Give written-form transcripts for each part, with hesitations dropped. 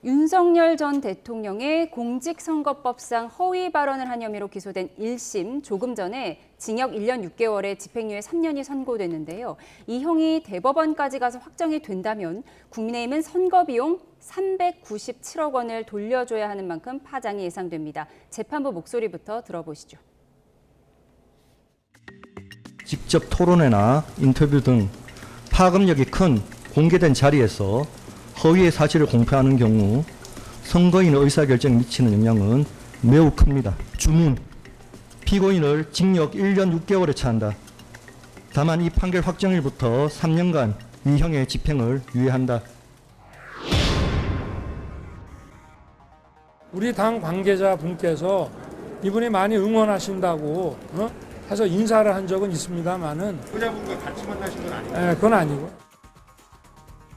윤석열 전 대통령의 공직선거법상 허위 발언을 한 혐의로 기소된 1심 조금 전에 징역 1년 6개월에 집행유예 3년이 선고됐는데요. 이 형이 대법원까지 가서 확정이 된다면 국민의힘은 선거비용 397억 원을 돌려줘야 하는 만큼 파장이 예상됩니다. 재판부 목소리부터 들어보시죠. 직접 토론회나 인터뷰 등 파급력이 큰 공개된 자리에서 허위의 사실을 공표하는 경우 선거인의 의사결정에 미치는 영향은 매우 큽니다. 주문, 피고인을 징역 1년 6개월에 처한다. 다만 이 판결 확정일부터 3년간 이 형의 집행을 유예한다. 우리 당 관계자분께서 이분이 많이 응원하신다고 해서 인사를 한 적은 있습니다만은 그자분과 같이 만나신 건 아니에요? 네, 그건 아니고.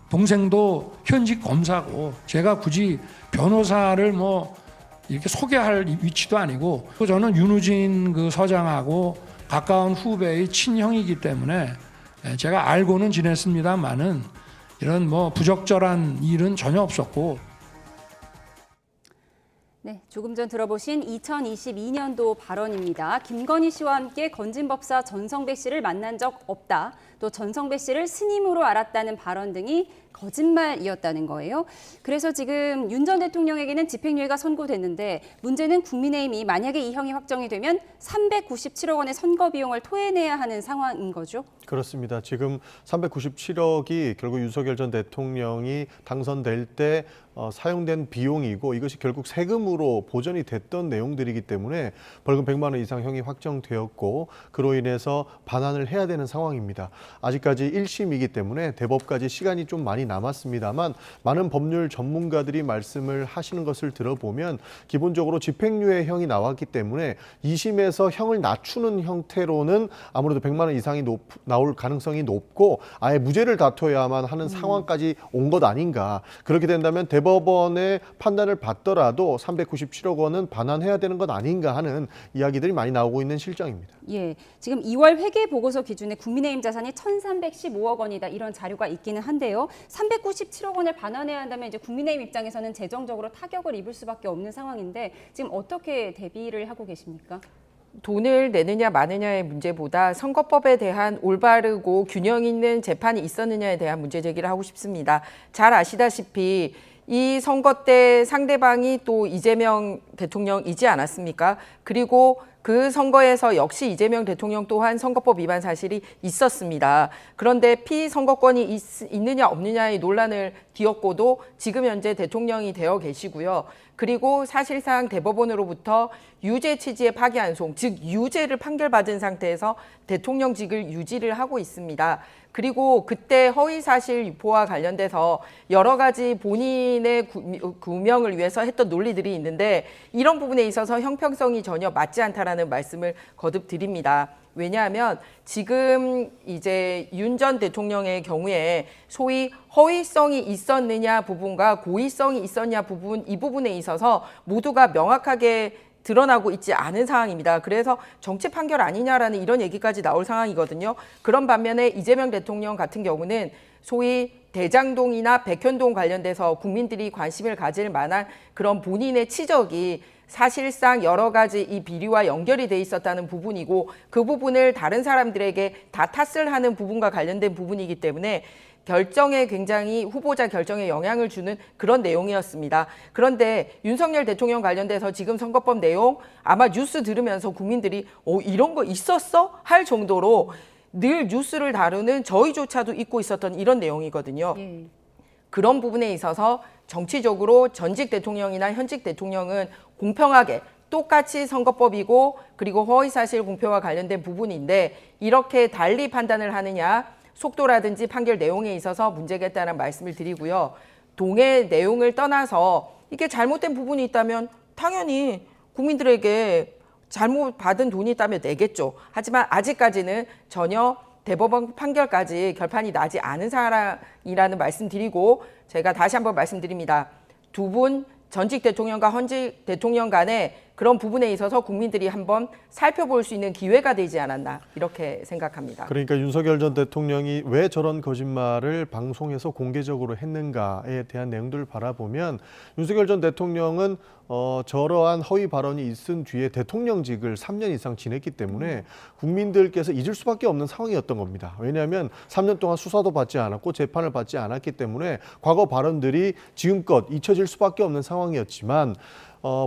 동생도 현직 검사고 제가 굳이 변호사를 이렇게 소개할 위치도 아니고 저는 윤우진 그 서장하고 가까운 후배의 친형이기 때문에 제가 알고는 지냈습니다만은 이런 부적절한 일은 전혀 없었고. 네, 조금 전 들어보신 2022년도 발언입니다. 김건희 씨와 함께 건진법사 전성배 씨를 만난 적 없다. 또 전성배 씨를 스님으로 알았다는 발언 등이 거짓말이었다는 거예요. 그래서 지금 윤 전 대통령에게는 집행유예가 선고됐는데 문제는 국민의힘이 만약에 이 형이 확정이 되면 397억 원의 선거 비용을 토해내야 하는 상황인 거죠. 그렇습니다. 지금 397억이 결국 윤석열 전 대통령이 당선될 때 사용된 비용이고 이것이 결국 세금으로 보전이 됐던 내용들이기 때문에 벌금 100만 원 이상 형이 확정되었고 그로 인해서 반환을 해야 되는 상황입니다. 아직까지 1심이기 때문에 대법까지 시간이 좀 많이 남았습니다만 많은 법률 전문가들이 말씀을 하시는 것을 들어보면 기본적으로 집행유예형이 나왔기 때문에 2심에서 형을 낮추는 형태로는 아무래도 100만 원 이상이 나올 가능성이 높고 아예 무죄를 다퉈야만 하는 상황까지 온 것 아닌가. 그렇게 된다면 대법원의 판단을 받더라도 397억 원은 반환해야 되는 것 아닌가 하는 이야기들이 많이 나오고 있는 실정입니다. 예, 지금 2월 회계보고서 기준에 국민의힘 자산이 1,315억 원이다 이런 자료가 있기는 한데요. 397억 원을 반환해야 한다면 이제 국민의힘 입장에서는 재정적으로 타격을 입을 수밖에 없는 상황인데 지금 어떻게 대비를 하고 계십니까? 돈을 내느냐 마느냐의 문제보다 선거법에 대한 올바르고 균형 있는 재판이 있었느냐에 대한 문제 제기를 하고 싶습니다. 잘 아시다시피 이 선거 때 상대방이 또 이재명 대통령이지 않았습니까? 그리고 그 선거에서 역시 이재명 대통령 또한 선거법 위반 사실이 있었습니다. 그런데 피선거권이 있느냐 없느냐의 논란을 뒤엎고도 지금 현재 대통령이 되어 계시고요. 그리고 사실상 대법원으로부터 유죄 취지의 파기환송, 즉 유죄를 판결받은 상태에서 대통령직을 유지를 하고 있습니다. 그리고 그때 허위사실 유포와 관련돼서 여러 가지 본인의 구명을 위해서 했던 논리들이 있는데 이런 부분에 있어서 형평성이 전혀 맞지 않다라는 말씀을 거듭 드립니다. 왜냐하면 지금 이제 윤 전 대통령의 경우에 소위 허위성이 있었느냐 부분과 고의성이 있었냐 부분, 이 부분에 있어서 모두가 명확하게 드러나고 있지 않은 상황입니다. 그래서 정치 판결 아니냐라는 이런 얘기까지 나올 상황이거든요. 그런 반면에 이재명 대통령 같은 경우는 소위 대장동이나 백현동 관련돼서 국민들이 관심을 가질 만한 그런 본인의 치적이 사실상 여러 가지 이 비리와 연결이 돼 있었다는 부분이고 그 부분을 다른 사람들에게 다 탓을 하는 부분과 관련된 부분이기 때문에 결정에 굉장히 후보자 결정에 영향을 주는 그런 내용이었습니다. 그런데 윤석열 대통령 관련돼서 지금 선거법 내용 아마 뉴스 들으면서 국민들이 이런 거 있었어? 할 정도로 늘 뉴스를 다루는 저희조차도 잊고 있었던 이런 내용이거든요. 그런 부분에 있어서 정치적으로 전직 대통령이나 현직 대통령은 공평하게 똑같이 선거법이고 그리고 허위사실 공표와 관련된 부분인데 이렇게 달리 판단을 하느냐 속도라든지 판결 내용에 있어서 문제가 있다는 말씀을 드리고요. 동의 내용을 떠나서 이게 잘못된 부분이 있다면 당연히 국민들에게 잘못 받은 돈이 있다면 내겠죠. 하지만 아직까지는 전혀 대법원 판결까지 결판이 나지 않은 상황이라는 말씀드리고 제가 다시 한번 말씀드립니다. 두 분 전직 대통령과 현직 대통령 간에 그런 부분에 있어서 국민들이 한번 살펴볼 수 있는 기회가 되지 않았나 이렇게 생각합니다. 그러니까 윤석열 전 대통령이 왜 저런 거짓말을 방송에서 공개적으로 했는가에 대한 내용들을 바라보면 윤석열 전 대통령은 저러한 허위 발언이 있은 뒤에 대통령직을 3년 이상 지냈기 때문에 국민들께서 잊을 수밖에 없는 상황이었던 겁니다. 왜냐하면 3년 동안 수사도 받지 않았고 재판을 받지 않았기 때문에 과거 발언들이 지금껏 잊혀질 수밖에 없는 상황이었지만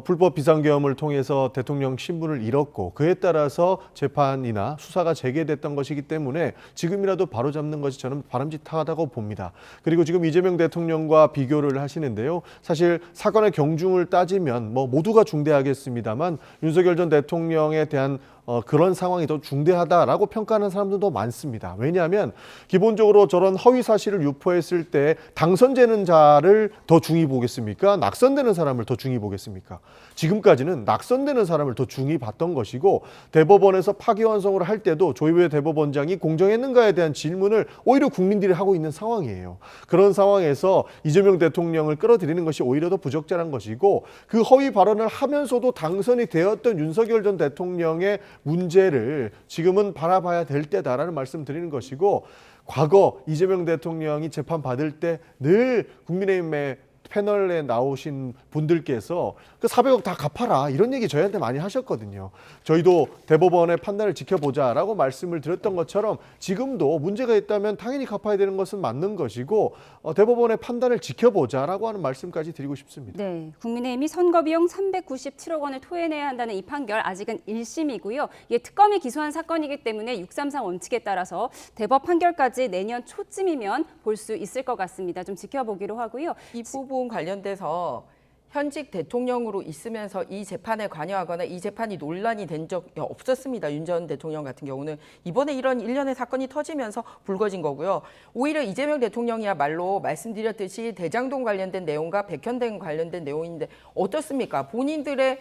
불법 비상계엄을 통해서 대통령 신분을 잃었고 그에 따라서 재판이나 수사가 재개됐던 것이기 때문에 지금이라도 바로잡는 것이 저는 바람직하다고 봅니다. 그리고 지금 이재명 대통령과 비교를 하시는데요. 사실 사건의 경중을 따지면 모두가 중대하겠습니다만 윤석열 전 대통령에 대한 그런 상황이 더 중대하다라고 평가하는 사람들도 많습니다. 왜냐하면 기본적으로 저런 허위 사실을 유포했을 때 당선되는 자를 더 중히 보겠습니까? 낙선되는 사람을 더 중히 보겠습니까? 지금까지는 낙선되는 사람을 더 중히 봤던 것이고 대법원에서 파기환송을 할 때도 조희회 대법원장이 공정했는가에 대한 질문을 오히려 국민들이 하고 있는 상황이에요. 그런 상황에서 이재명 대통령을 끌어들이는 것이 오히려 더 부적절한 것이고 그 허위 발언을 하면서도 당선이 되었던 윤석열 전 대통령의 문제를 지금은 바라봐야 될 때다라는 말씀 드리는 것이고 과거 이재명 대통령이 재판받을 때 늘 국민의힘의 패널에 나오신 분들께서 그 400억 다 갚아라 이런 얘기 저희한테 많이 하셨거든요. 저희도 대법원의 판단을 지켜보자라고 말씀을 드렸던 것처럼 지금도 문제가 있다면 당연히 갚아야 되는 것은 맞는 것이고 대법원의 판단을 지켜보자라고 하는 말씀까지 드리고 싶습니다. 네, 국민의힘이 선거비용 397억 원을 토해내야 한다는 이 판결 아직은 1심이고요. 이게 특검이 기소한 사건이기 때문에 633 원칙에 따라서 대법 판결까지 내년 초쯤이면 볼 수 있을 것 같습니다. 좀 지켜보기로 하고요. 이 부분 관련돼서 현직 대통령으로 있으면서 이 재판에 관여하거나 이 재판이 논란이 된 적이 없었습니다. 윤 전 대통령 같은 경우는 이번에 이런 일련의 사건이 터지면서 불거진 거고요. 오히려 이재명 대통령이야말로 말씀드렸듯이 대장동 관련된 내용과 백현등 관련된 내용인데 어떻습니까? 본인들의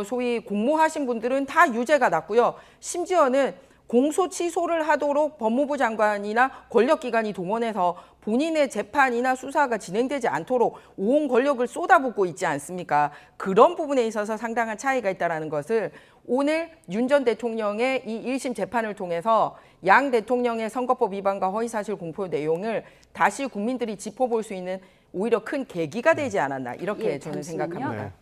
소위 공모하신 분들은 다 유죄가 났고요. 심지어는 공소 취소를 하도록 법무부 장관이나 권력기관이 동원해서 본인의 재판이나 수사가 진행되지 않도록 온 권력을 쏟아붓고 있지 않습니까? 그런 부분에 있어서 상당한 차이가 있다는 것을 오늘 윤 전 대통령의 이 1심 재판을 통해서 양 대통령의 선거법 위반과 허위사실 공표 내용을 다시 국민들이 짚어볼 수 있는 오히려 큰 계기가 되지 않았나 이렇게 저는 잠시만요. 생각합니다. 네.